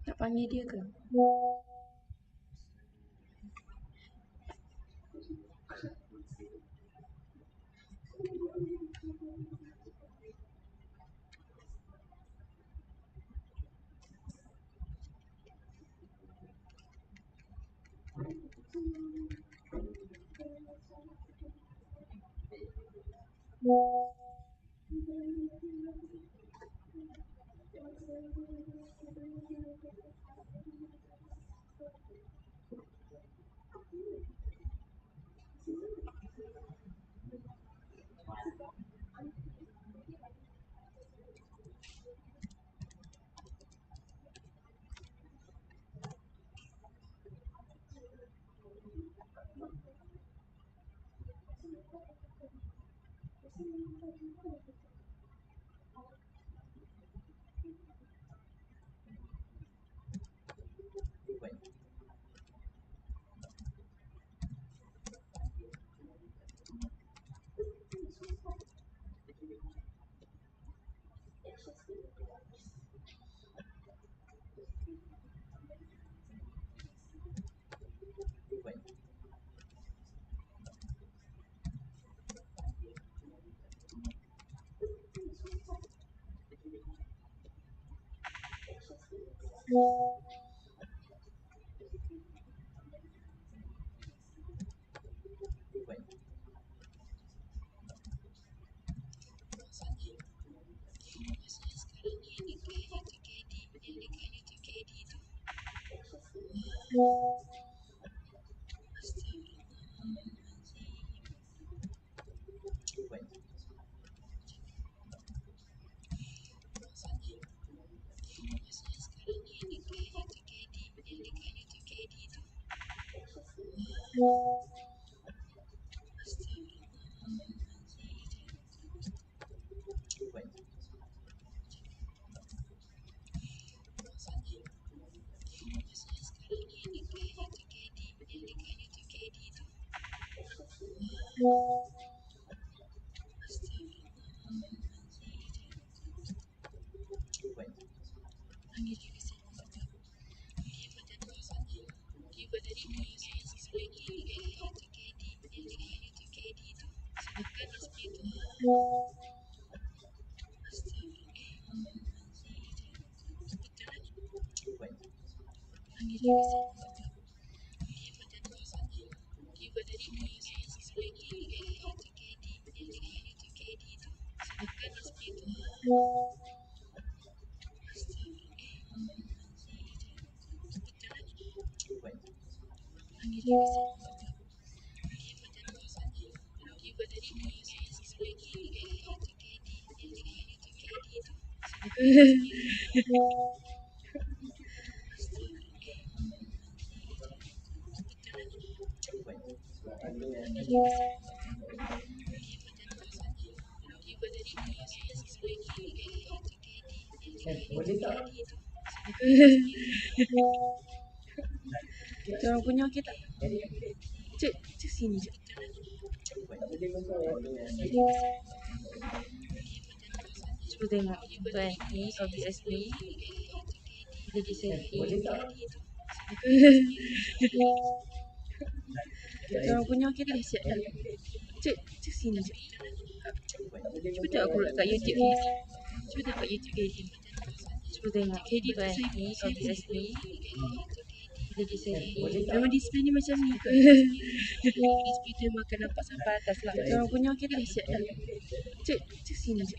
Tak panggil dia ke? Jangan punya kita. Cik sini je. Cuba tengok. Tuan ni objek ni. Bila di setting. Jangan punya kita siap dah. Cik sini je. Cuba tengok aku kat YouTube ni. Cuba tengok kat YouTube KD. Cuba tengok KD tuan ni objek ni. Bila di setting. Memang display ni macam ni ke? Display dia makan nampak sampai atas lah. Jangan punya kita siap dah. Cik sini je.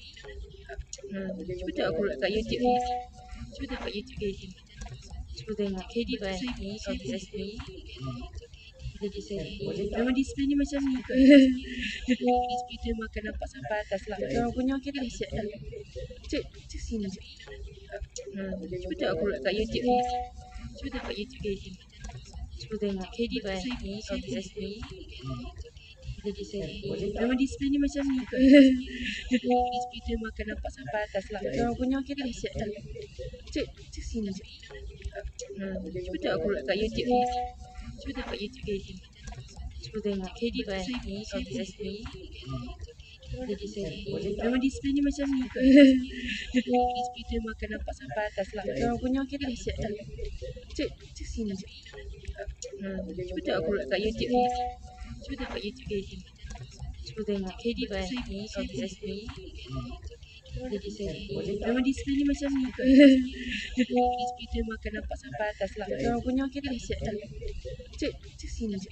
Cuba tengok aku kat YouTube ni. Cuba tengok kat YouTube KD. Cuba tengok KD tuan ni objek ni. Jadi sedih. Nama display ni macam ni ke? Display dia makan nampak sampai atas lah. Kalau punya kita dah siap dah. Cik sini je. Cuba tengok aku kat YouTube ni. Cuba tengok kat YouTube KD. Cuba tengok KD ni, obses ni. Jadi sedih. Nama display ni macam ni ke? Display dia makan nampak sampai atas lah. Kalau punya kita dah siap dah. Cik sini je. Cuba tengok aku kat YouTube ni. Cuba tengok kat YouTube KD. Cuba tengok KD ni, obses ni. Jadi sedih. Nama display ni macam ni ke? Display dia makan nampak sampai atas lah. Kalau punya kita dah siap dah. Cik sini je. Cuba tengok aku kat YouTube ni. Cuba tengok kat YouTube KD. Cuba tengok KD ni, obses ni. Jadi sedih. Nama display ni macam ni ke? Display dia makan nampak sampai atas lah. Kalau punya kita dah siap dah. Cik sini je.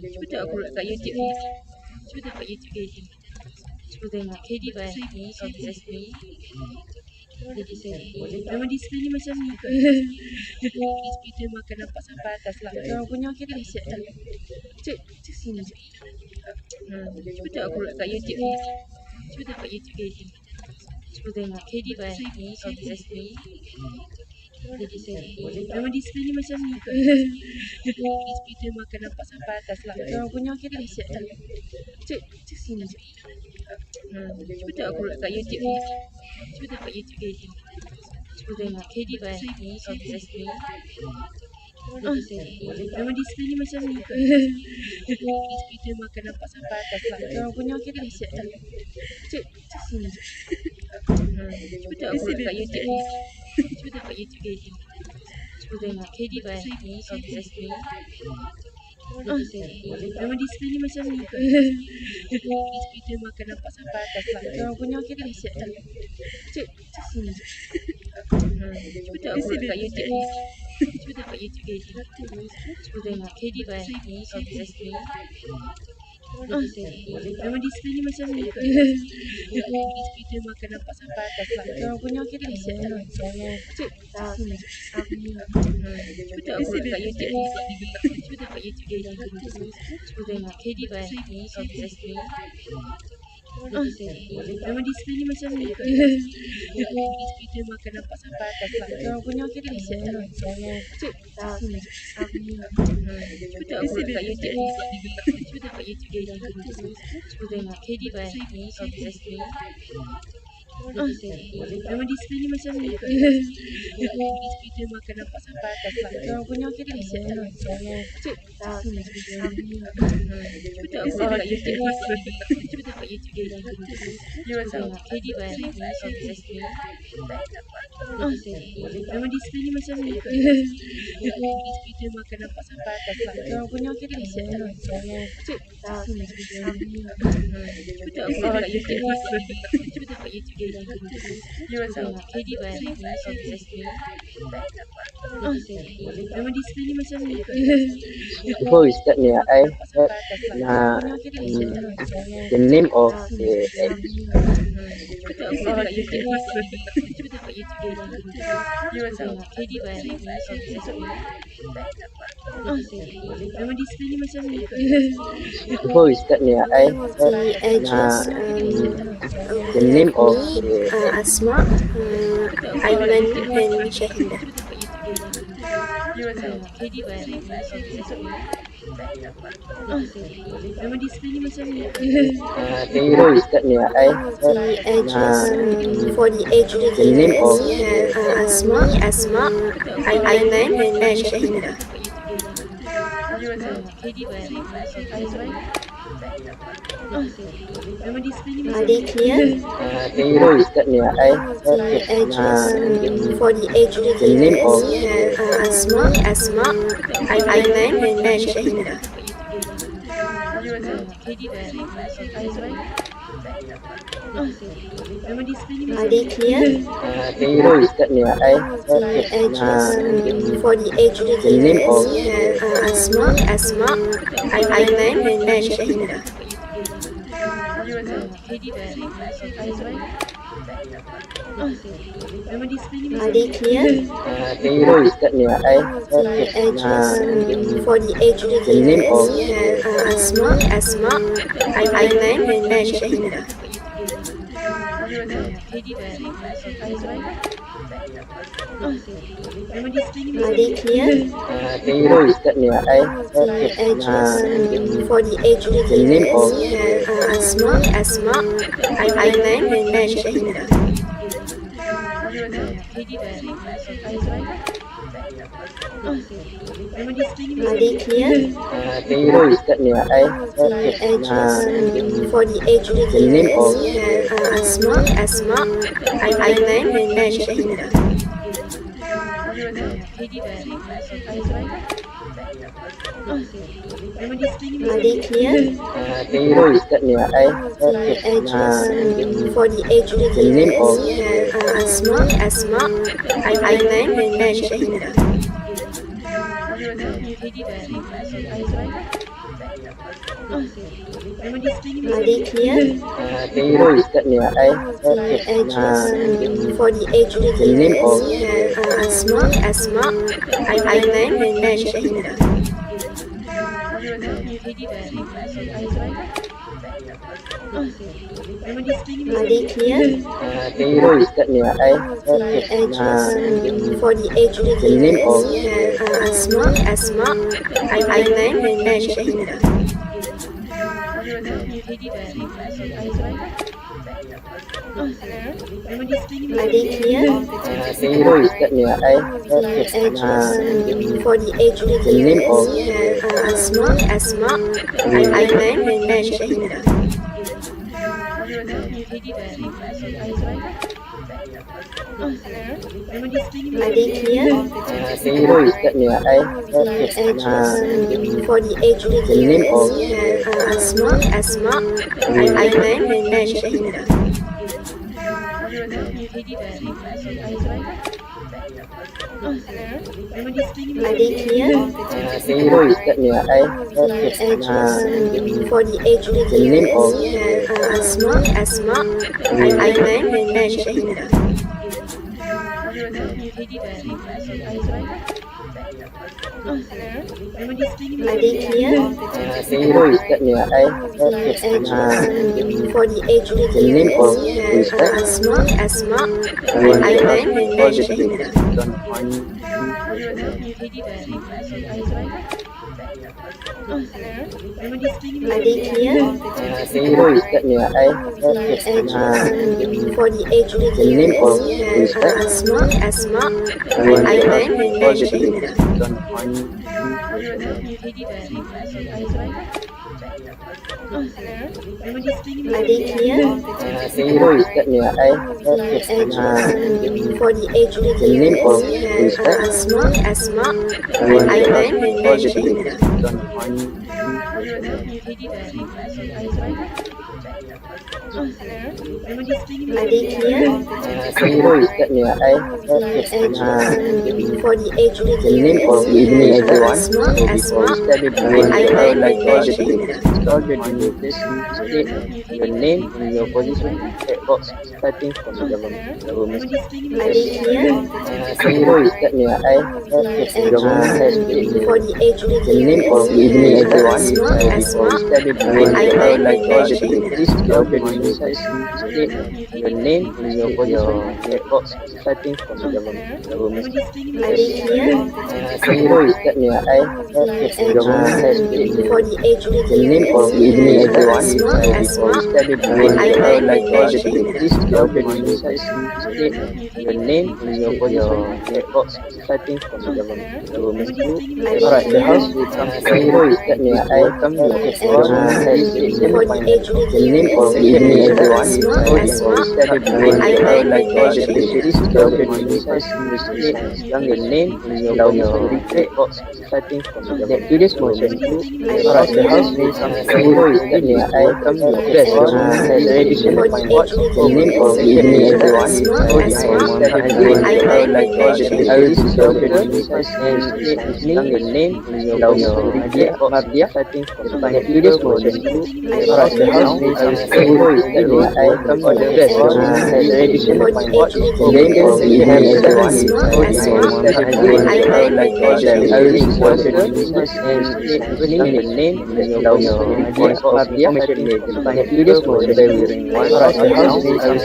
Cuba tengok aku kat YouTube ni. Cuba tengok kat YouTube KD. Cuba tengok KD ni, obses ni. Jadi sedih. Nama display ni macam ni ke? Display dia makan nampak sampai atas lah. Kalau punya kita dah siap dah. Cik sini je. Cuba tengok aku kat YouTube ni. Cuba tengok kat YouTube KD. Cuba tengok KD ni, obses ni. Jadi sedih. Nama display ni macam ni ke? Display dia makan nampak sampai atas lah. Kalau punya kita dah siap dah. Cik sini je. Cuba tengok aku kat YouTube ni. Cuba tengok kat YouTube KD. Cuba tengok KD ni, obses ni. Jadi sedih. Nama display ni macam ni ke? Display dia makan nampak sampai atas lah. Kalau punya kita dah siap dah. Cik sini je. Cuba tengok aku kat YouTube ni. Cuba tengok kat YouTube KD. Cuba tengok KD ni, obses ni. Jadi sedih. Nama display ni macam ni ke? Display dia makan nampak sampai atas lah. Kalau punya kita dah siap dah. Cik sini je. Cuba tengok aku kat YouTube ni. Cuba tengok kat YouTube KD. Cuba tengok KD ni, obses ni. Jadi sedih. Nama display ni macam ni ke? Display dia makan nampak sampai atas lah. Kalau punya kita dah siap dah. Cik sini je. Cuba tengok aku kat YouTube ni. Cuba tengok kat YouTube KD. Cuba tengok KD ni, obses ni. Jadi sedih. Nama display ni macam ni ke? Display dia makan nampak sampai atas lah. Kalau punya kita dah siap dah. Cik sini je. Cuba tengok aku kat YouTube ni. Cuba tengok kat YouTube KD. Cuba tengok KD ni, obses ni. Jadi sedih. Nama display ni macam ni ke? Display dia makan nampak sampai atas lah. Kalau punya kita dah siap dah. Cik sini je. Cuba tengok aku kat YouTube ni. Cuba tengok kat YouTube KD. Cuba tengok KD ni, obses ni. Jadi sedih. Nama display ni macam ni ke? Display dia makan nampak sampai atas lah. Kalau punya kita dah siap dah. Cik sini je. Cuba tengok aku kat YouTube ni. Cuba tengok kat YouTube KD. Cuba tengok KD ni, obses ni. Jadi sedih. Nama display ni macam ni ke? Before we start, may I have the name of the episode? Cuba tengok aku kat YouTube ni. Cuba tengok kat YouTube KD. Cuba tengok KD ni, obses ni. Jadi sedih. Nama display ni macam ni ke? Before we start, may I have the name of the Asma, Aiman and Syahinda. Cuba tengok KD ni, obses ni. Nama display ni macam ni ke? before we start, may I have For the age the name of we have Asma, Aiman and Syahinda. Cuba tengok KD ni, obses ni. Nama display ni macam Are they clear? before we start, may I have For the age the name of we have Asma, Aiman and Syahinda. Cuba tengok KD ni, obses ni. Nama display ni Are macam they clear? before we start, may I have For the age the name of we have Asma, Aiman and Syahinda. Cuba tengok KD ni, obses ni. Memang display ni Are they clear? Keliru Ustaz ni. The ages for the age The name of we have Asma, Aiman, and Shahina. Memang display ni Are they clear? Keliru Ustaz ni. The ages for the age The name of we have Asma, Aiman, and Shahina. Memang display ni Are they clear? Keliru Ustaz ni. The ages for the age The name of we have Asma, Aiman, and Shahina. Memang display ni Are they clear? Keliru Ustaz ni. The ages for the age The name of we have Asma, Aiman, and Shahina. Memang display ni Are they clear? Keliru Ustaz ni. The ages for the age The name of we have Asma, Aiman, and Shahina. Memang display ni Are they clear? Keliru Ustaz ni. The ages for the age The name of we have Asma, Aiman, and Shahina. Memang display ni Are they clear? Keliru Ustaz ni. The ages for the age The name of we have Asma, Aiman, and Shahina. Memang display ni Are they clear? Keliru Ustaz ni. The ages for the age The name of we have Asma, Aiman, and Shahina. Memang display ni Are they clear? Keliru Ustaz ni. The ages for the age The name of we have Asma, Aiman, and Shahina. Memang display ni Are they clear? Keliru Ustaz ni. The ages for the age The name of we have Asma, Aiman, and Shahina. Memang display ni Are they clear? Keliru Ustaz ni. The ages for the age The name of we have Asma, Aiman, and Shahina. Memang display ni Are they clear? Keliru Ustaz ni. The ages for the age The name of we have Asma, Aiman, and Shahina. Memang display ni Are they clear? Keliru Ustaz ni. The ages for the age The name of we evening have everyone. Asma, Study Aiman, like all and the Shahina. all the details state your name and your position in chat box starting from the government. Memang display ni Are they clear? Keliru Ustaz ni. The Government has ages stated for the age the name of evening everyone. Asma, Study Aiman, like all the and details all the details state your name and your position in chat box starting from the government. Memang display ni Are they clear? Keliru Ustaz ni. The Government has ages stated for the age the name of evening everyone. Asma, Study Aiman, like all the and details all the details state your name and your position in chat box starting from the government. Alright, the house will come to Keliru Ustaz ni. Welcome you. Government has stated for the age the name of evening everyone. Study like all the details all the details state your name and your position in chat box starting from the government. Today's motion. Alright, the house will come to Keliru Ustaz ni. Welcome best edition for the age the name of the evening everyone. I would like to introduce the name settings videos for the alright the house name is I come to the best edition for the age the name of the evening everyone. I would like to share I really wanted the name videos for the alright the house name is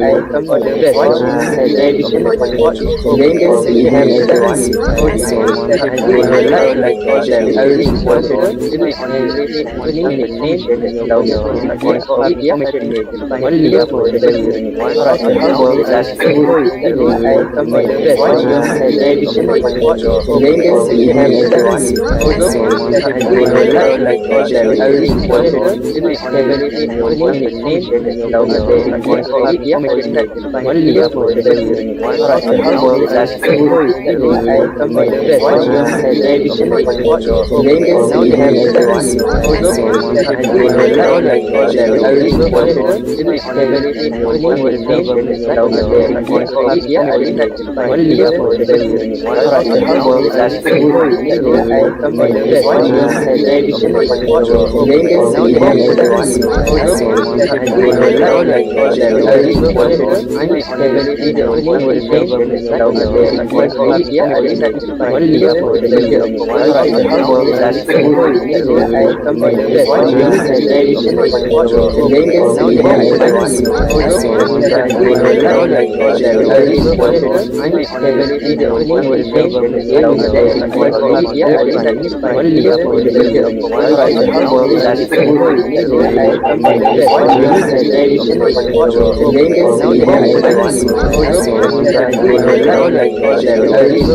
I come to the best edition for the age the name of the evening everyone. I would like to share I really wanted the name videos for the alright the house name is I come to the best edition the name of the evening everyone. I would like to share I really wanted the name videos for the alright the house name is I come to the best edition the name of the evening everyone. I would like to share I really wanted the name videos for the alright the house name is I come to the best edition the name of the evening everyone. I would like to share I really wanted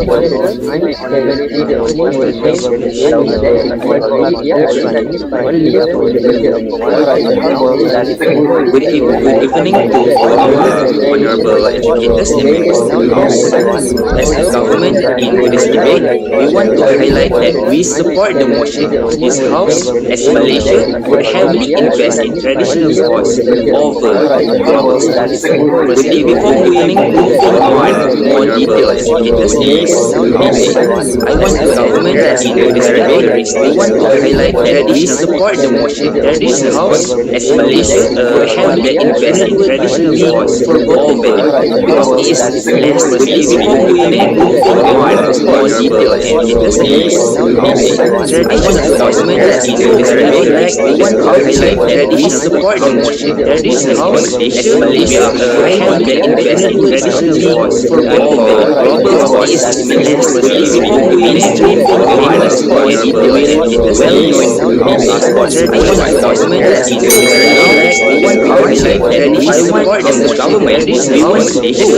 Good evening to honorable educators and members of the House. As a government, in this debate, we want to highlight that we support the motion of this House as Malaysia would heavily invest in traditional sports over global sports. Firstly, before moving on more detailed educators and members, I want the government in this debate, we want to highlight that we support the motion of this House as Malaysia would heavily invest in traditional sports over because it is less before moving on more detailed educators and members. I want the government in this debate, we want to highlight that we support the motion of this House as Malaysia would heavily invest in traditional sports over global sports. It is less before mainstream awareness for well-known sports. I want the government in this debate, we want to highlight that we support the government we want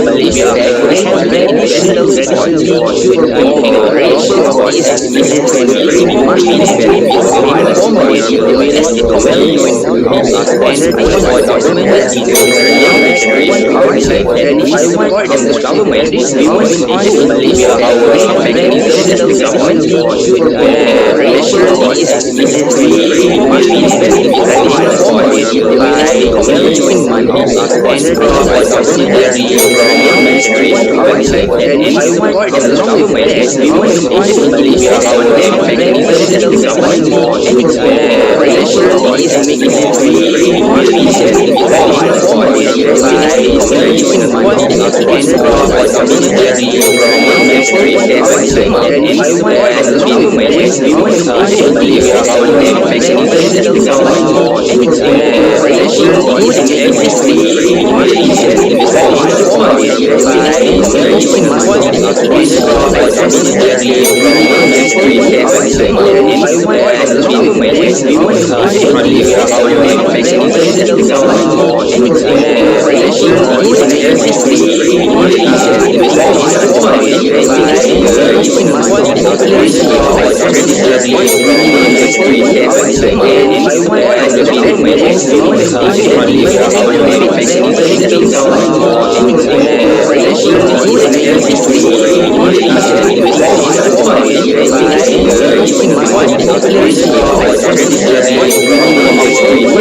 Malaysia would heavily invest in traditional sports over global sports. It is less before mainstream awareness for well-known sports. I want the government in this debate, we want to highlight that we support the government we want Malaysia would heavily invest in traditional sports over global sports. It is less before mainstream awareness for well-known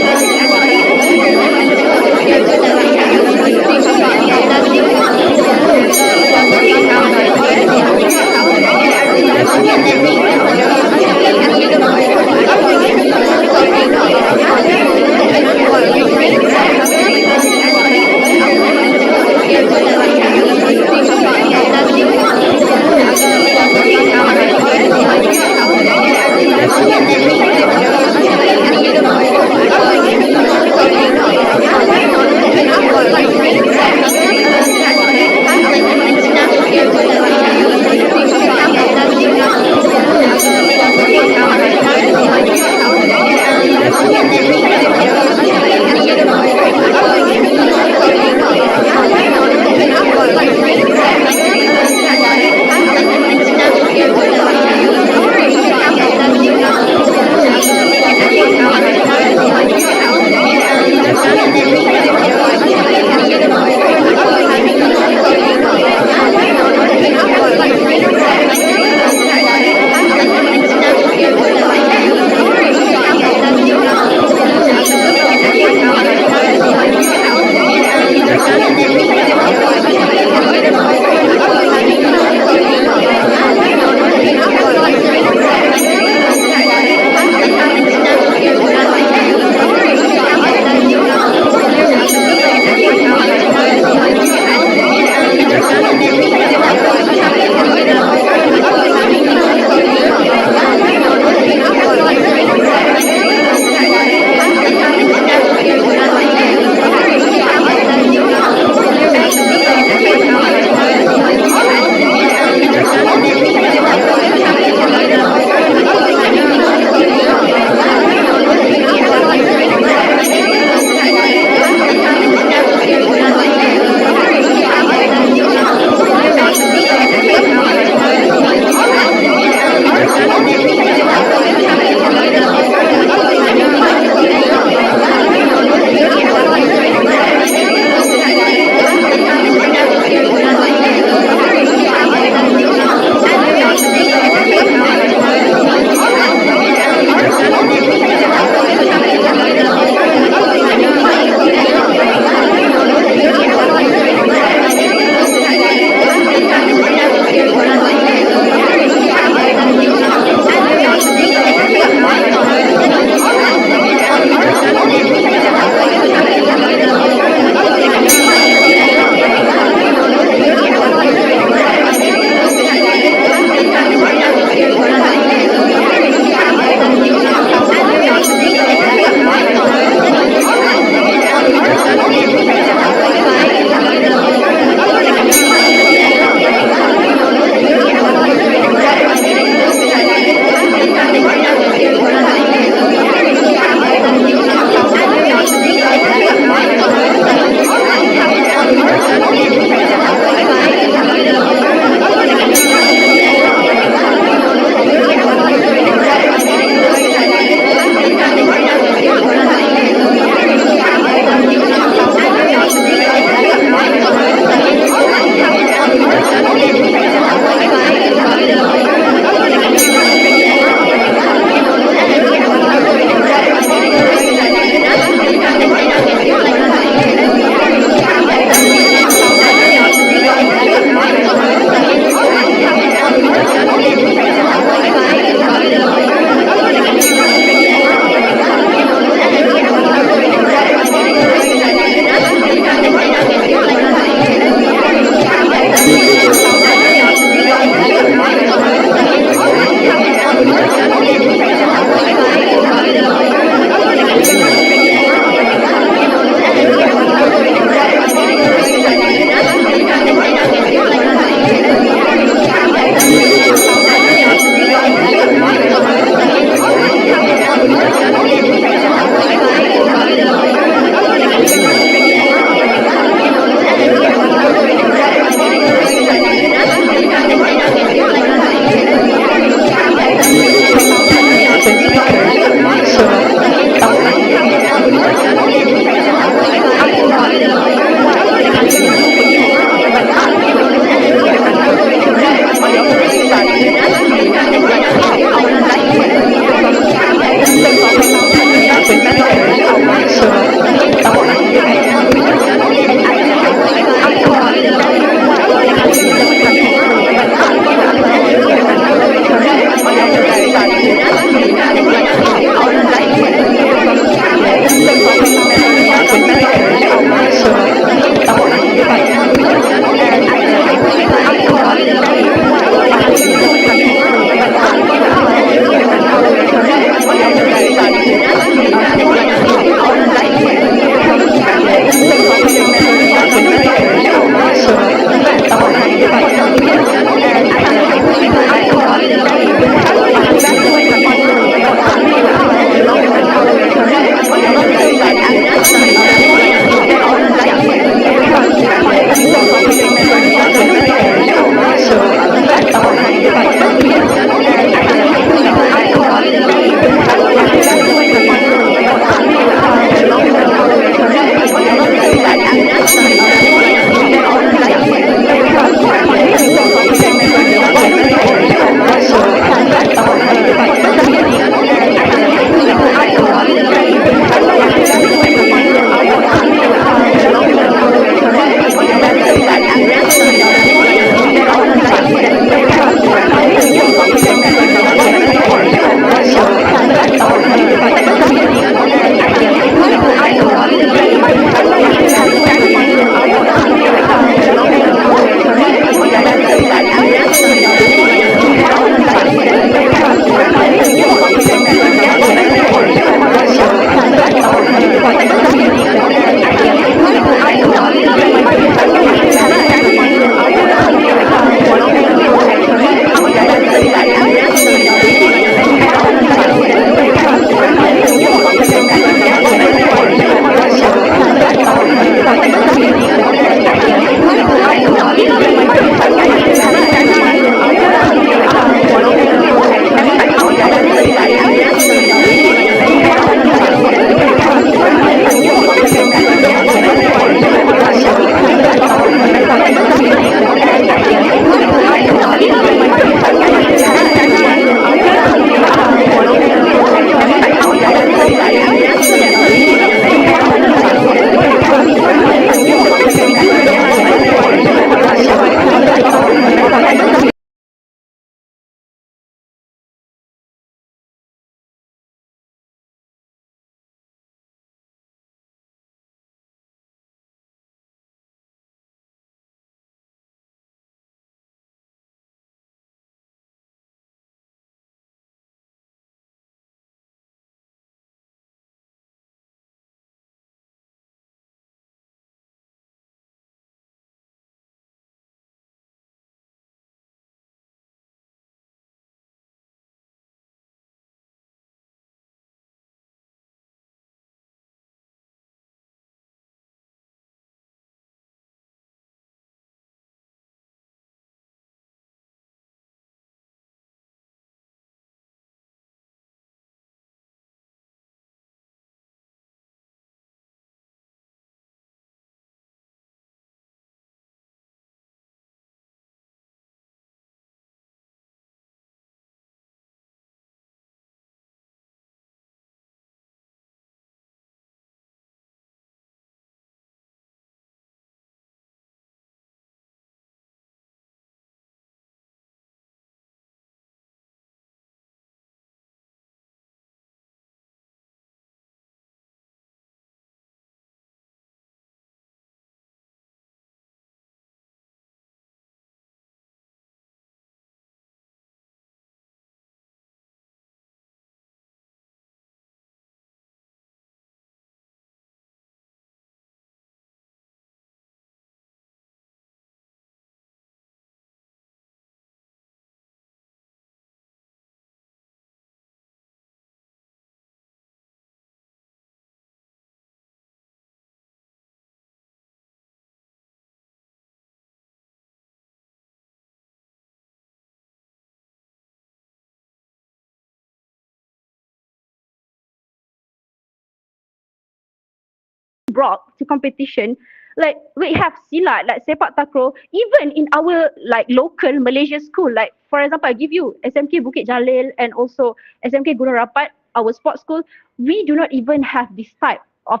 brought to competition. Like we have silat, like sepak takraw, even in our like local Malaysia school. Like for example, I give you SMK Bukit Jalil and also SMK Gunung Rapat, our sports school. We do not even have this type of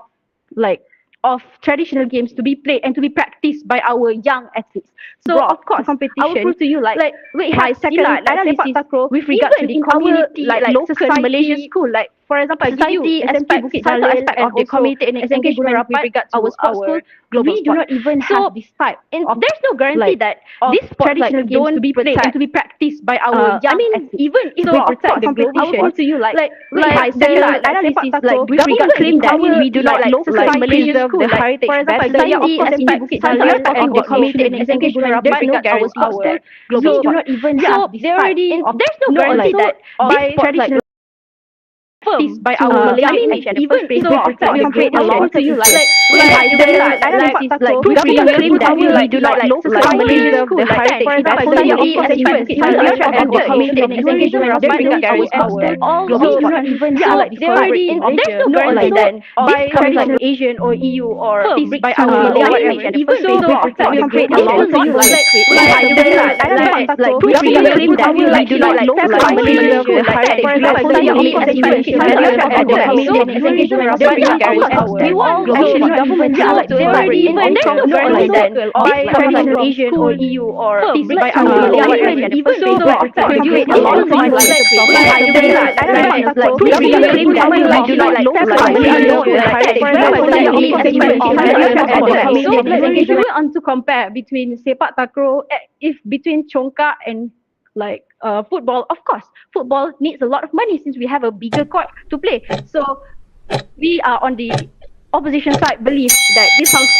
like of traditional games to be played and to be practiced by our young athletes. So of course, I will prove to you like we have second analysis with regard to the community, like local Malaysian school. Like for example, I give you SMK Bukit Jalil and of the community and SMK Gunung Rapat with regard to our sports school. We do not even have this type. And there's no guarantee that these traditional games to be played and to be practiced by our young athletes. Even if we protect the competition, I will prove to you like second analysis like with regard to claim that we do not local Malaysian school, the heritage. For example, society SMK Bukit Jalil and the community and SMK Gunung Rapat with regard to our school. We do not even have this type. There's no guarantee that this traditional by our Malaysian and even if we create a law to you like analysis like we claim that we do not local Malaysian school, the heritage. For example, society SMK and the community and SMK Gunung Rapat with regard to our school. We do not even have like this collaboration. There's no guarantee that this traditional Asian or EU or by our Malaysian and even if we create a law to you like analysis like we claim that we do not local Malaysian, the heritage. For example, society SMK we want actually government to already and there's no guarantee that this traditional Asian or EU or by our Malaysian and even so we create a lot of things like we claim that we do not local Malaysian if we want to compare between sepak takraw between congkak and like football, of course, football needs a lot of money since we have a bigger court to play. So we are on the opposition side believe that this house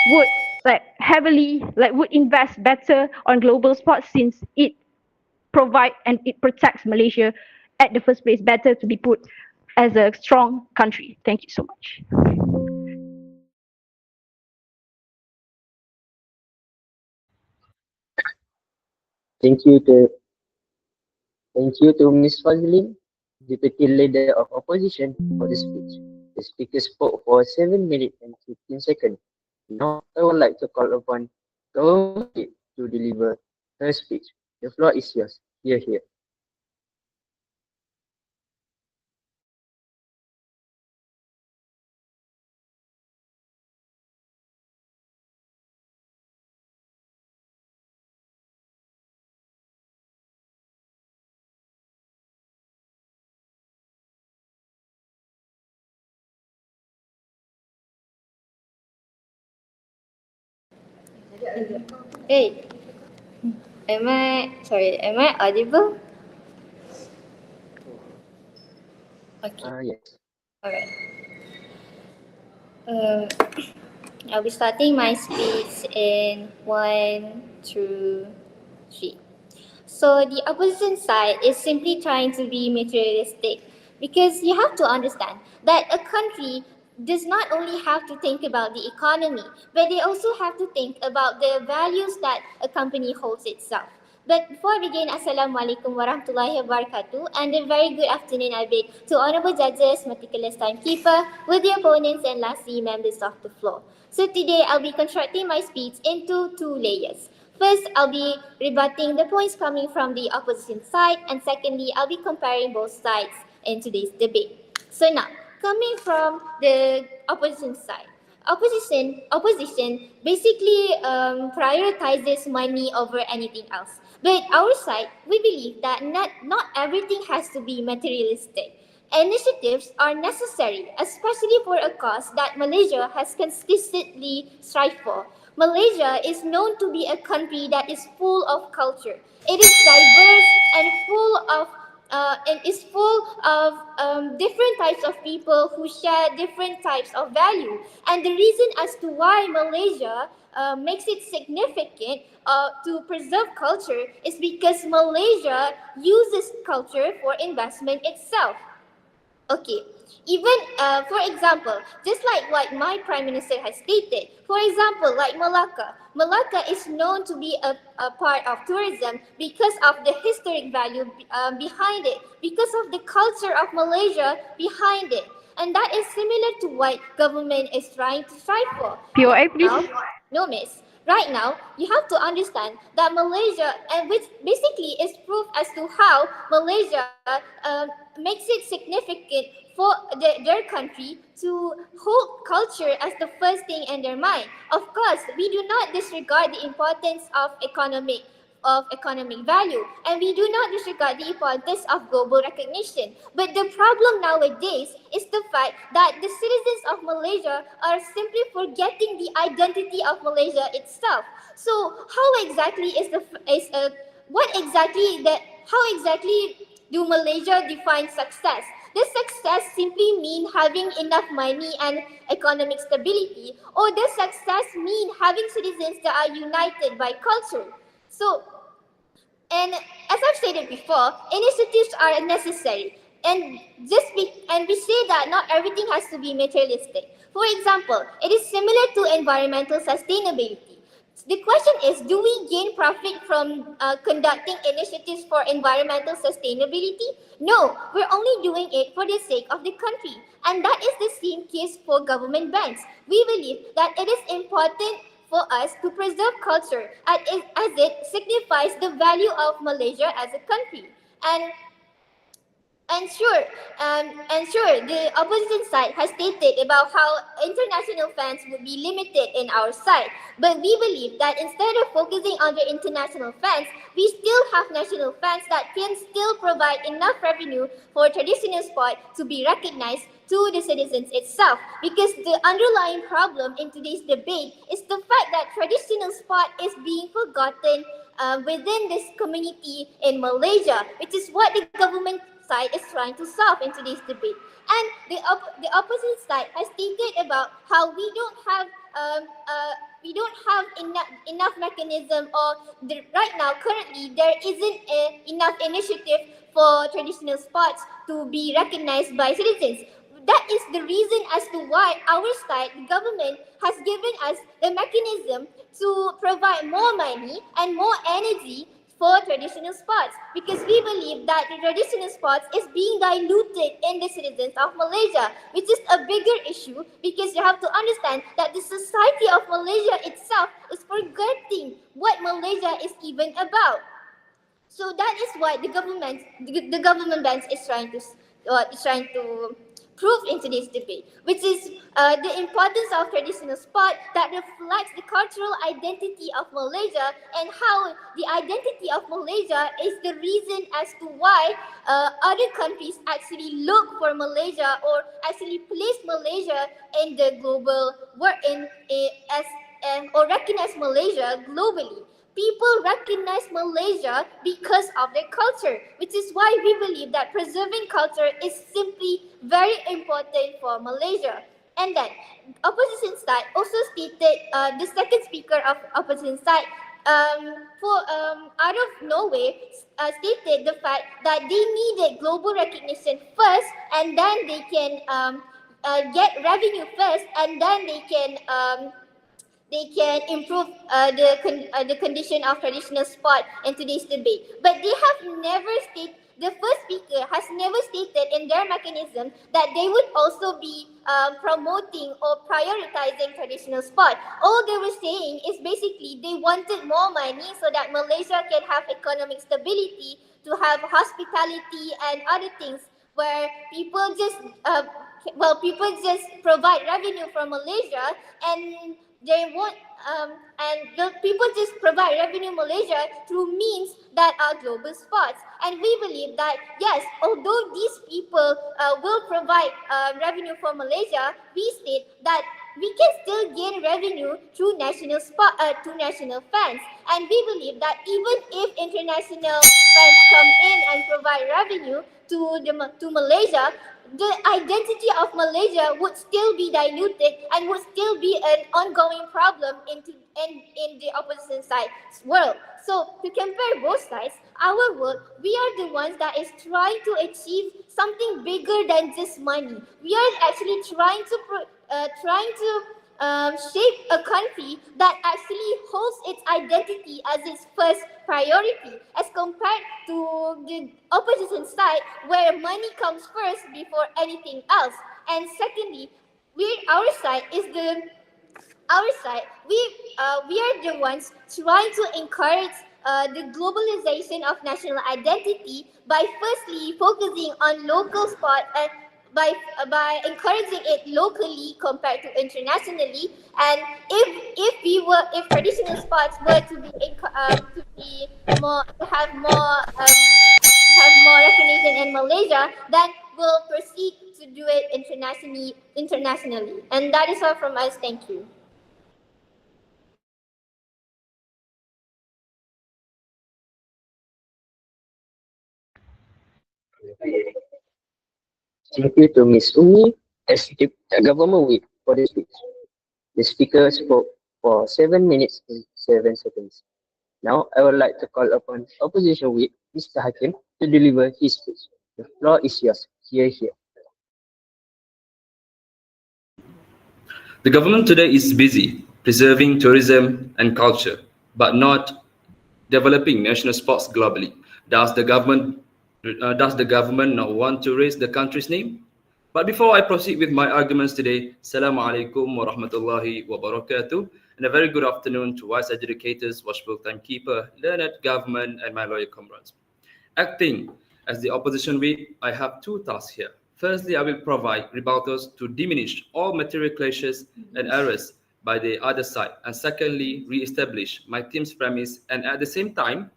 would would invest better on global sports since it provide and it protects Malaysia at the first place better to be put as a strong country. Thank you so much. Thank you to Ms. Fazlin, Deputy Leader of Opposition, for the speech. The speaker spoke for 7 minutes and 15 seconds. Now, I would like to call upon Government to deliver her speech. The floor is yours. Here. Hey, am I audible? Okay, Yes. alright. I'll be starting my speech in 1, 2, 3. So the opposition side is simply trying to be materialistic because you have to understand that a country does not only have to think about the economy, but they also have to think about the values that a company holds itself. But before I begin, Assalamualaikum warahmatullahi wabarakatuh, and a very good afternoon I bid to honourable judges, meticulous timekeeper, with the opponents, and lastly members of the floor. So today I'll be constructing my speech into 2 layers. First, I'll be rebutting the points coming from the opposition side, and secondly, I'll be comparing both sides in today's debate. So now, coming from the opposition side, opposition basically prioritizes money over anything else. But our side, we believe that not everything has to be materialistic. Initiatives are necessary, especially for a cause that Malaysia has consistently strived for. Malaysia is known to be a country that is full of culture. It is diverse and full of different types of people who share different types of value. And the reason as to why Malaysia makes it significant to preserve culture is because Malaysia uses culture for investment itself. Okay, even for example, just like what my Prime Minister has stated, for example, like Malacca. Malacca is known to be a part of tourism because of the historic value behind it, because of the culture of Malaysia behind it. And that is similar to what government is trying to strive for. POA, please. Now, no, miss. Right now, you have to understand that Malaysia, and which basically is proof as to how Malaysia makes it significant for their country to hold culture as the first thing in their mind. Of course, we do not disregard the importance of economic value, and we do not disregard the importance of global recognition. But the problem nowadays is the fact that the citizens of Malaysia are simply forgetting the identity of Malaysia itself. So how exactly how exactly do Malaysia define success? Does success simply mean having enough money and economic stability, or does success mean having citizens that are united by culture? So, and as I've stated before, initiatives are necessary. And we say that not everything has to be materialistic. For example, it is similar to environmental sustainability. The question is, do we gain profit from conducting initiatives for environmental sustainability? No, we're only doing it for the sake of the country. And that is the same case for government banks. We believe that it is important for us to preserve culture as it signifies the value of Malaysia as a country. And sure, the opposition side has stated about how international fans would be limited in our side. But we believe that instead of focusing on the international fans, we still have national fans that can still provide enough revenue for traditional sport to be recognized to the citizens itself. Because the underlying problem in today's debate is the fact that traditional sport is being forgotten within this community in Malaysia, which is what the government side is trying to solve in today's debate. And the opposite side has stated about how we don't have enough mechanism, or right now currently there isn't enough initiative for traditional sports to be recognized by citizens. That is the reason as to why our side, the government, has given us the mechanism to provide more money and more energy for traditional sports, because we believe that the traditional sports is being diluted in the citizens of Malaysia, which is a bigger issue, because you have to understand that the society of Malaysia itself is forgetting what Malaysia is even about. So that is why the government bank is trying to prove in today's debate, which is the importance of traditional sport that reflects the cultural identity of Malaysia, and how the identity of Malaysia is the reason as to why other countries actually look for Malaysia, or actually place Malaysia in the global world or recognize Malaysia globally. People recognize Malaysia because of their culture, which is why we believe that preserving culture is simply very important for Malaysia. And then, opposition side also stated, the second speaker of opposition side, out of nowhere, stated the fact that they needed global recognition first, and then they can get revenue first, and then they can improve the condition of traditional sport in today's debate. But the first speaker has never stated in their mechanism that they would also be promoting or prioritizing traditional sport. All they were saying is basically they wanted more money so that Malaysia can have economic stability, to have hospitality and other things where people just provide revenue for Malaysia, and they want and the people just provide revenue Malaysia through means that are global sports. And we believe that yes, although these people will provide revenue for Malaysia, we state that we can still gain revenue through national fans. And we believe that even if international fans come in and provide revenue to Malaysia, the identity of Malaysia would still be diluted and would still be an ongoing problem in the opposition side's world. So to compare both sides, our world, we are the ones that is trying to achieve something bigger than just money. We are actually trying to shape a country that actually holds its identity as its first priority as compared to the opposition side, where money comes first before anything else. And secondly, our side is we are the ones trying to encourage the globalization of national identity by firstly focusing on local sport and by encouraging it locally compared to internationally. And if traditional sports were to be more to have more recognition in Malaysia, then we'll proceed to do it internationally. And that is all from us. Thank you. Thank you to Ms. Umi as the government whip for this speech. The speaker spoke for 7 minutes and 7 seconds. Now, I would like to call upon Opposition Whip, Mr. Hakim, to deliver his speech. The floor is yours. Here. The government today is busy preserving tourism and culture, but not developing national sports globally. Does the government not want to raise the country's name? But before I proceed with my arguments today, Assalamu alaikum wa rahmatullahi wa barakatuh, and a very good afternoon to wise educators, watchful timekeeper, learned government, and my loyal comrades. Acting as the opposition whip, I have two tasks here. Firstly, I will provide rebuttals to diminish all material clashes and errors by the other side. And secondly, re-establish my team's premise and at the same time,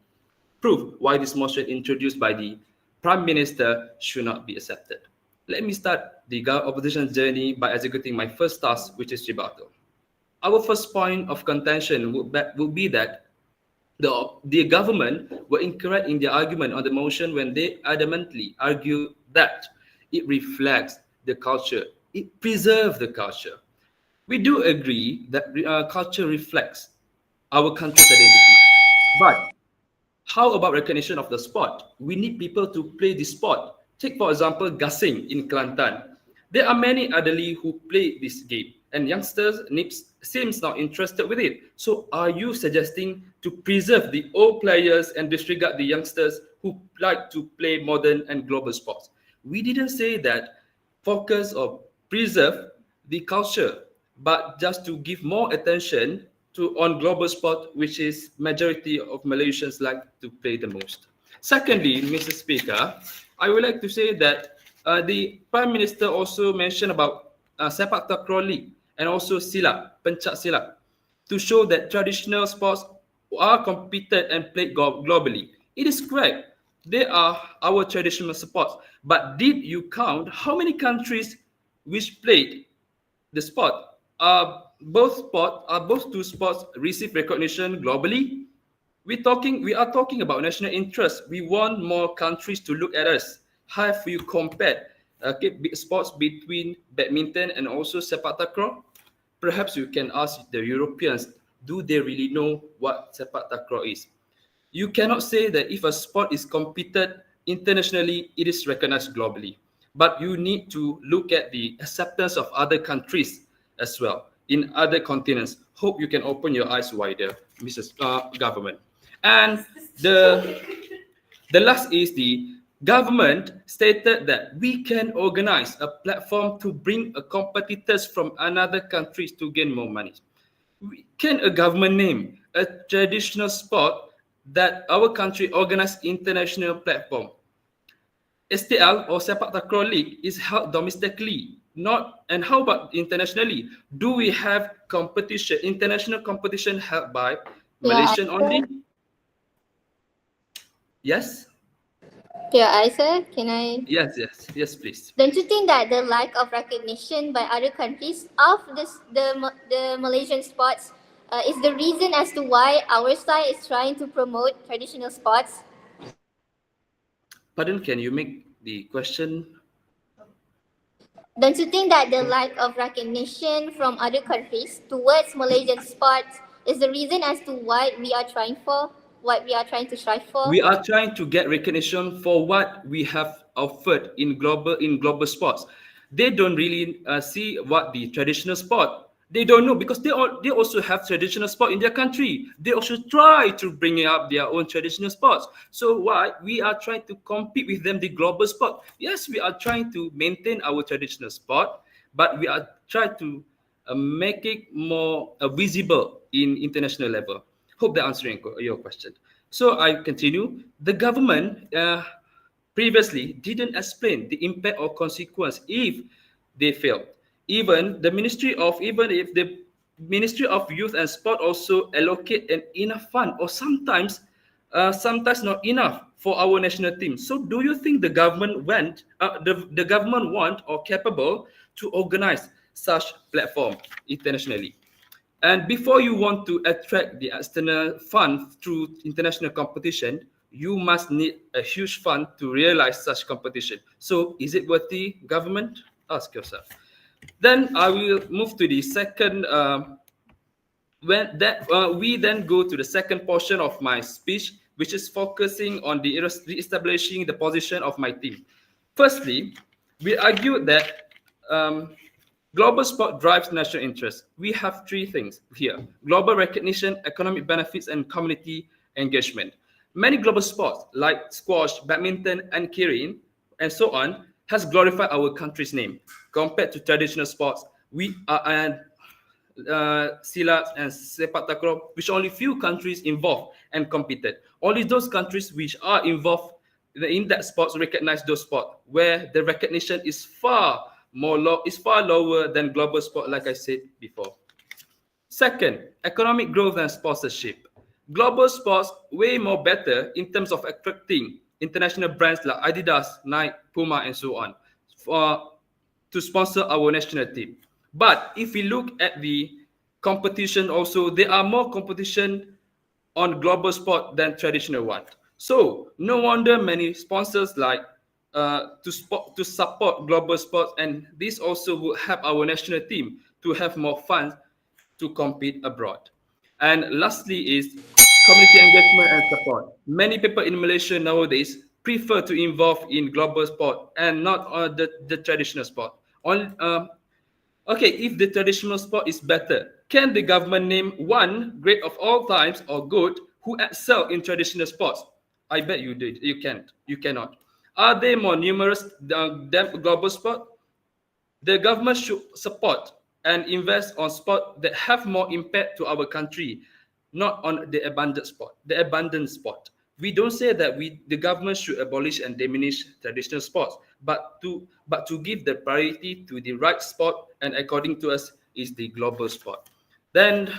prove why this motion introduced by the Prime Minister should not be accepted. Let me start the opposition's journey by executing my first task, which is rebuttal. Our first point of contention would be that the government were incorrect in their argument on the motion when they adamantly argue that it reflects the culture, it preserves the culture. We do agree that culture reflects our country's identity. But how about recognition of the sport? We need people to play the sport. Take, for example, gasing in Kelantan. There are many elderly who play this game, and youngsters seems not interested with it. So are you suggesting to preserve the old players and disregard the youngsters who like to play modern and global sports? We didn't say that focus or preserve the culture, but just to give more attention on global sport, which is majority of Malaysians like to play the most. Secondly, Mr. Speaker, I would like to say that the Prime Minister also mentioned about sepak takraw league and also silat, pencak silat, to show that traditional sports are competed and played globally. It is correct. They are our traditional sports. But did you count how many countries which played the sport? Both two sports receive recognition globally. We are talking about national interest. We want more countries to look at us. Have you compared sports between badminton and also sepak takraw? Perhaps you can ask the Europeans, do they really know what sepak takraw is? You cannot say that if a sport is competed internationally, it is recognized globally. But you need to look at the acceptance of other countries as well in other continents. Hope you can open your eyes wider, Mrs. Government. And the last is the government stated that we can organize a platform to bring competitors from another countries to gain more money. Can a government name a traditional sport that our country organized international platform? STL or Sepak Takraw League is held domestically, not. And how about internationally? Do we have competition, international competition held by Malaysian only? Yes. Yeah, Isa, can I? Yes, please. Don't you think that the lack of recognition by other countries of the Malaysian sports is the reason as to why our side is trying to promote traditional sports? Pardon, can you make the question? Don't you think that the lack of recognition from other countries towards Malaysian sports is the reason as to why we are trying to strive for? We are trying to get recognition for what we have offered in global sports. They don't really see what the traditional sport They don't know because they also have traditional sport in their country. They also try to bring up their own traditional sports. So why we are trying to compete with them the global sport? Yes, we are trying to maintain our traditional sport, but we are trying to make it more visible in international level. Hope that answering your question. So I continue. The government previously didn't explain the impact or consequence if they failed. Even if the Ministry of Youth and Sport also allocate an enough fund or sometimes not enough for our national team. So do you think the government want or capable to organize such platform internationally? And before you want to attract the external fund through international competition, you must need a huge fund to realize such competition. So is it worthy, government? Ask yourself. Then I will move to the second. We then go to the second portion of my speech, which is focusing on the re-establishing the position of my team. Firstly, we argued that global sport drives national interest. We have three things here: global recognition, economic benefits, and community engagement. Many global sports like squash, badminton, and keirin, and so on, has glorified our country's name. Compared to traditional sports, we are silat and sepak takraw, which only few countries involved and competed. Only those countries which are involved in that sports recognize those sports, where the recognition is far lower than global sport, like I said before. Second, economic growth and sponsorship. Global sports way more better in terms of attracting international brands like Adidas, Nike, Puma, and so on to sponsor our national team. But if we look at the competition also, there are more competition on global sport than traditional one. So no wonder many sponsors like to support global sports, and this also will help our national team to have more funds to compete abroad. And lastly is community engagement and support. Many people in Malaysia nowadays prefer to involve in global sport and not the traditional sport. Okay, if the traditional sport is better, can the government name one great of all times or good who excel in traditional sports? I bet you did. You can't. You cannot. Are they more numerous than global sport? The government should support and invest on sport that have more impact to our country, not on the abundant sport. The abundant sport. We don't say that the government should abolish and diminish traditional sports, but to give the priority to the right sport, and according to us is the global sport. Then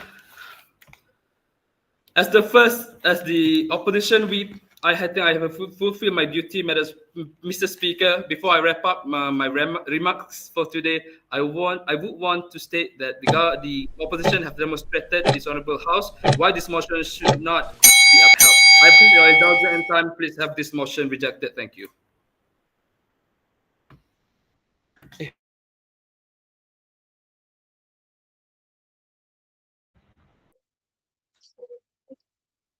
as the opposition whip, I think I have fulfilled my duty, Mr. Speaker. Before I wrap up my remarks for today, I would want to state that the opposition have demonstrated this honourable House why this motion should not be upheld. I appreciate your indulgence and time. Please have this motion rejected. Thank you.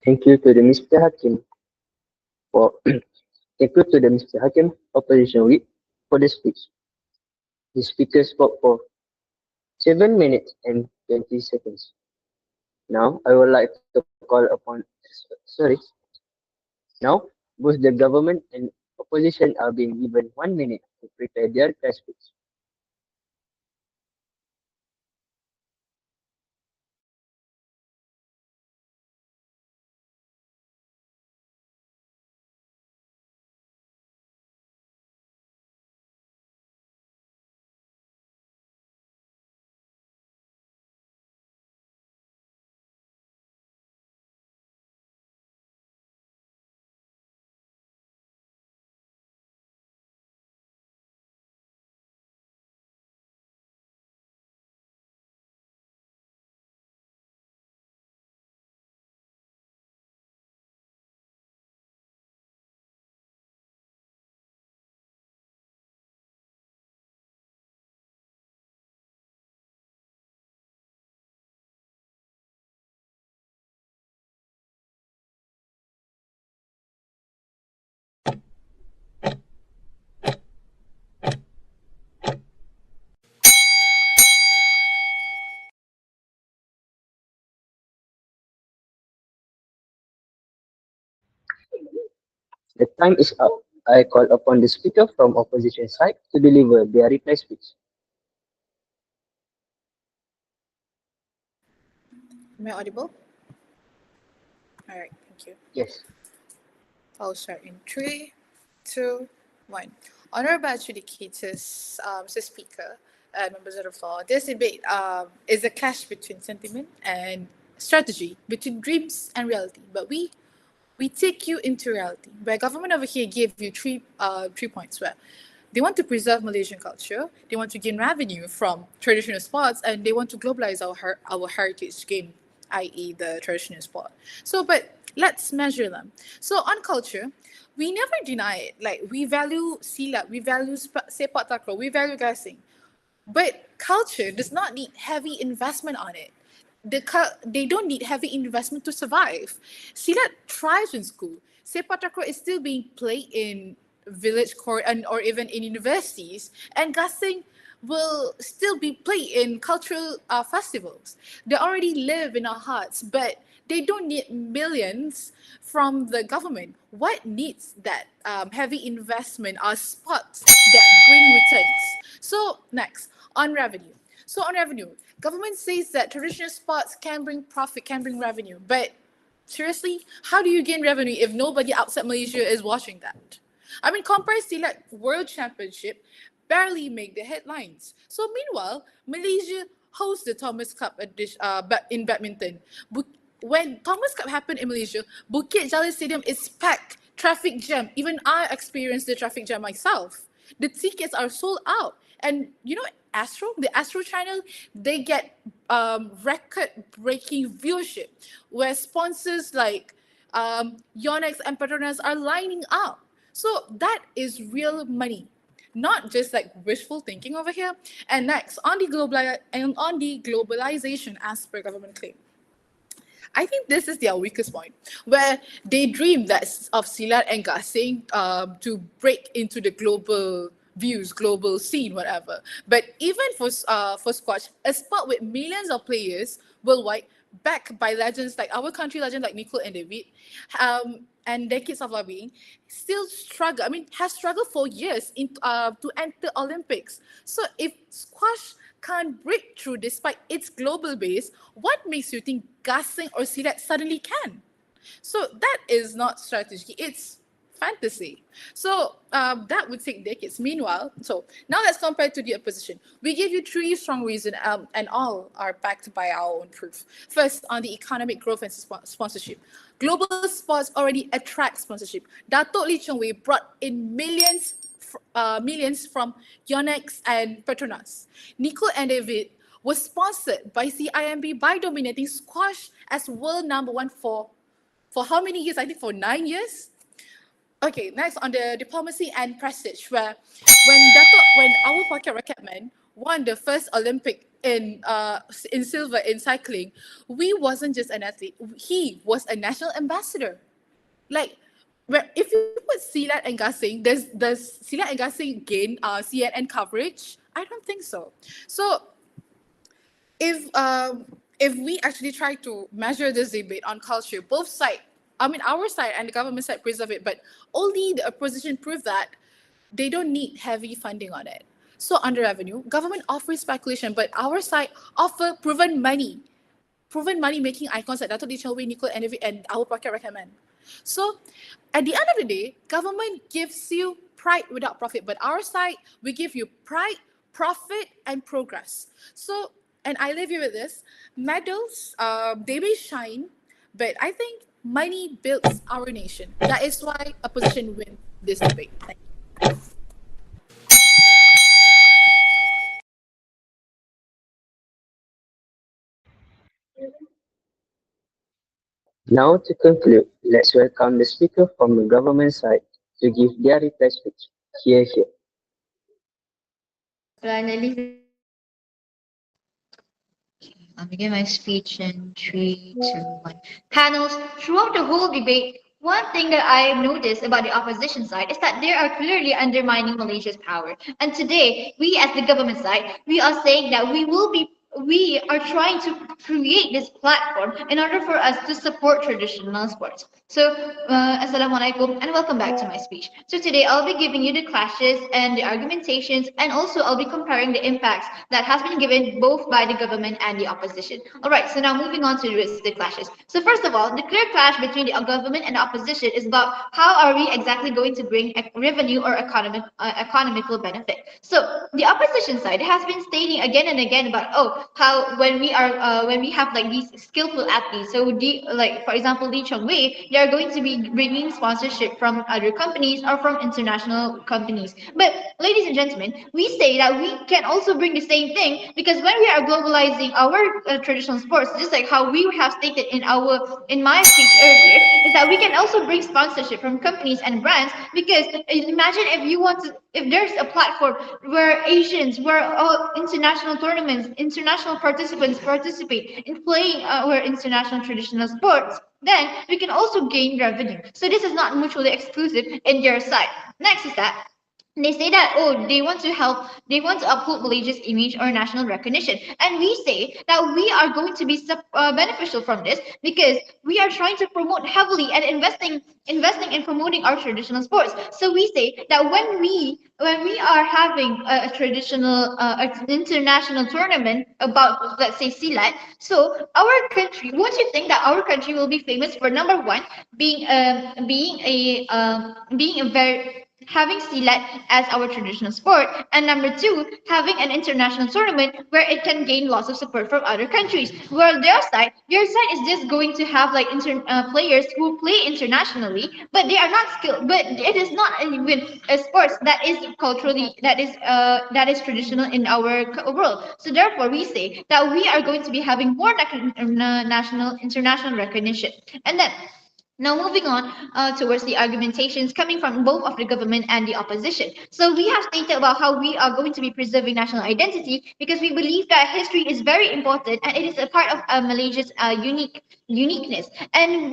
Thank you to the Mr. Hakim for thank you to the Mr. Hakim, Opposition Whip, for the speech. The speaker spoke for 7 minutes and 20 seconds. Now I would like to call upon sorry. Now both the government and opposition are being given 1 minute to prepare their press speech. The time is up. I call upon the speaker from opposition side to deliver their reply speech. Am I audible? All right, thank you. Yes. I'll start in 3, 2, 1. Honorable adjudicators, Mr. Speaker, and members of the floor, this debate is a clash between sentiment and strategy, between dreams and reality. But we take you into reality, where government over here gave you three points where they want to preserve Malaysian culture, they want to gain revenue from traditional sports, and they want to globalize our heritage game, i.e. the traditional sport. So, but let's measure them. So on culture, we never deny it. Like, we value silat, we value sepak takraw, we value gasing. But culture does not need heavy investment on it. They don't need heavy investment to survive. Silat thrives in school. Sepak takraw is still being played in village court or even in universities, and gasing will still be played in cultural festivals. They already live in our hearts, but they don't need millions from the government. What needs that heavy investment are spots that bring returns. So next, on revenue. So on revenue, government says that traditional sports can bring profit, can bring revenue, but seriously, how do you gain revenue if nobody outside Malaysia is watching that? I mean, compare Silat World Championship barely make the headlines. So meanwhile, Malaysia hosts the Thomas Cup in badminton. When Thomas Cup happened in Malaysia, Bukit Jalil Stadium is packed, traffic jam. Even I experienced the traffic jam myself. The tickets are sold out. And you know, the Astro channel, they get record-breaking viewership, where sponsors like Yonex and Petronas are lining up. So that is real money, not just like wishful thinking over here. And next, on the globalization as per government claim, I think this is their weakest point, where they dream that of silat and gasing to break into the global views, global scene, whatever. But even for squash, a sport with millions of players worldwide, backed by legends like our country legend like Nicole and David, and decades of lobbying, still struggle. I mean, has struggled for years to enter Olympics. So if squash can't break through despite its global base, what makes you think gasing or silat suddenly can? So that is not strategy, it's fantasy. So that would take decades. Meanwhile, so now let's compare to the opposition. We give you three strong reasons, and all are backed by our own proof. First, on the economic growth and sponsorship. Global sports already attract sponsorship. Dato' Lee Chung Wei brought in millions from Yonex and Petronas. Nicole and David was sponsored by CIMB by dominating squash as world number one for how many years? I think for 9 years. Okay, next on the diplomacy and prestige, where when our pocket racket man won the first Olympic in silver in cycling, we wasn't just an athlete, he was a national ambassador. Like, where if you put silat and gasing, does silat and gasing gain CNN coverage? I don't think so. So if we actually try to measure this debate on culture, both sides, I mean, our side and the government side preserve it, but only the opposition prove that they don't need heavy funding on it. So under revenue, government offers speculation, but our side offer proven money making icons like Dato' Lee Chung Wei, Nicole and our pocket recommend. So at the end of the day, government gives you pride without profit, but our side, we give you pride, profit, and progress. So, and I leave you with this, medals, they may shine, but I think money builds our nation. That is why opposition win this debate. Thank you. Now to conclude, let's welcome the speaker from the government side to give their reply speech. Here. I'll begin my speech in 3, 2, 1. Panels, throughout the whole debate, one thing that I've noticed about the opposition side is that they are clearly undermining Malaysia's power. And today, we as the government side, we are saying that we will be we are trying to create this platform in order for us to support traditional sports. So, Assalamualaikum and welcome back to my speech. So today I'll be giving you the clashes and the argumentations, and also I'll be comparing the impacts that has been given both by the government and the opposition. All right, so now moving on to the clashes. So first of all, the clear clash between the government and the opposition is about how are we exactly going to bring revenue or economical benefit. So the opposition side has been stating again and again about, oh, how when we have like these skillful athletes, so like for example Lee Chong Wei, they are going to be bringing sponsorship from other companies or from international companies. But ladies and gentlemen, we say that we can also bring the same thing, because when we are globalizing our traditional sports, just like how we have stated in my speech earlier, is that we can also bring sponsorship from companies and brands. Because imagine if you want to, if there's a platform where Asians, where all international tournaments, international participants participate in playing our international traditional sports, then we can also gain revenue. So this is not mutually exclusive in their side. Next is that they say that, oh, they want to help, they want to uphold Malaysia's image or national recognition, and we say that we are going to be beneficial from this, because we are trying to promote heavily and investing in promoting our traditional sports. So we say that when we are having a traditional an international tournament about, let's say, silat, so our country, won't you think that our country will be famous for number one, being a very having silat as our traditional sport, and number two, having an international tournament where it can gain lots of support from other countries. Well, their side is just going to have like players who play internationally, but they are not skilled. But it is not even a sports that is culturally, that is traditional in our world. So therefore, we say that we are going to be having more national international recognition, and then. Now, moving on towards the argumentations coming from both of the government and the opposition. So we have stated about how we are going to be preserving national identity, because we believe that history is very important and it is a part of Malaysia's uniqueness. And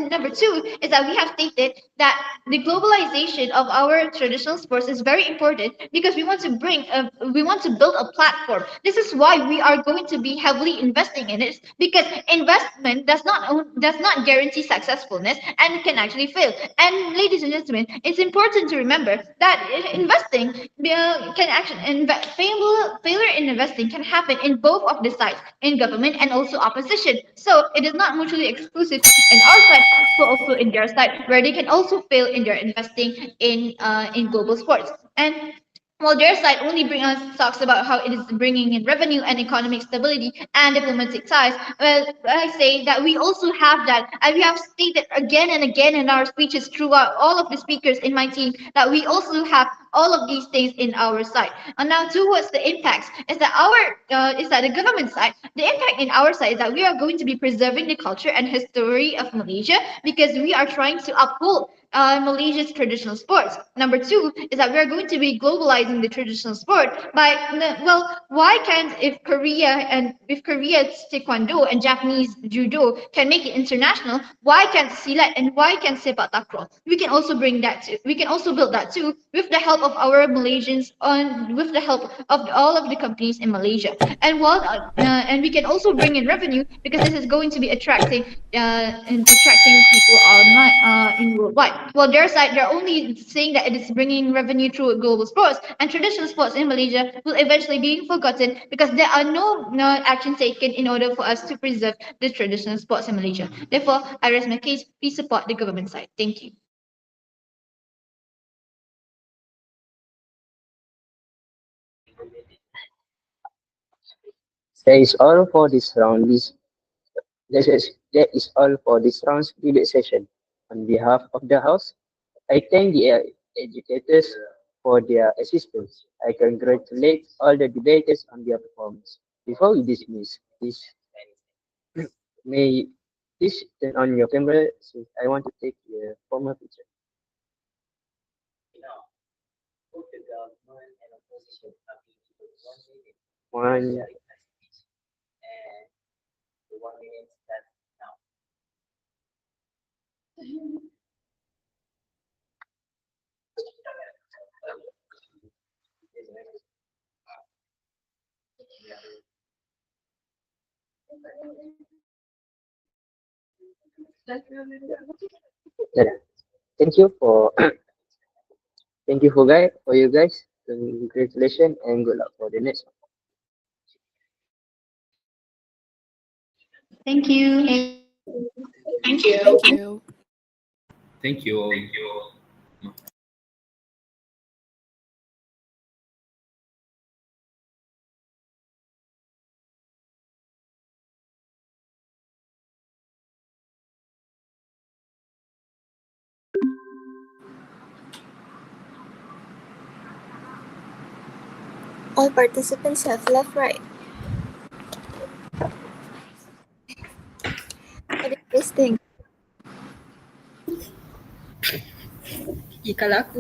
number two is that we have stated that the globalization of our traditional sports is very important, because we want to build a platform. This is why we are going to be heavily investing in it, because investment does not guarantee successfulness and can actually fail. And ladies and gentlemen, it's important to remember that investing can actually failure in investing can happen in both of the sides, in government and also opposition. So it is not mutually exclusive in our side, but also in their side, where they can also fail in their investing in global sports. And while their side only talks about how it is bringing in revenue and economic stability and diplomatic ties, well, I say that we also have that, and we have stated again and again in our speeches throughout all of the speakers in my team, that we also have all of these things in our side. And now towards the impacts, is that the government side, the impact in our side is that we are going to be preserving the culture and history of Malaysia, because we are trying to uphold Malaysia's traditional sports. Number two is that we are going to be globalizing the traditional sport by, well, why can't, if Korea's taekwondo and Japanese judo can make it international, why can't silat and why can't sepak takraw? We can also bring that too. We can also build that too, with the help of our Malaysians, with the help of all of the companies in Malaysia. And we can also bring in revenue, because this is going to be attracting people online in worldwide. Well, their side, they're only saying that it is bringing revenue through global sports, and traditional sports in Malaysia will eventually be forgotten, because there are no action taken in order for us to preserve the traditional sports in Malaysia. Therefore, I rest my case. Please support the government side. Thank you. That is all for this round. That is all for this round's debate session. On behalf of the House, I thank the educators for their assistance. I congratulate all the debaters on their performance. Before we dismiss, may please turn on your camera, since I want to take a formal picture. One. Yeah. Thank you for for you guys. Congratulations and good luck for the next one. Thank you. Thank you. Thank you all. All participants have left, right? What do you guys think? Kalau aku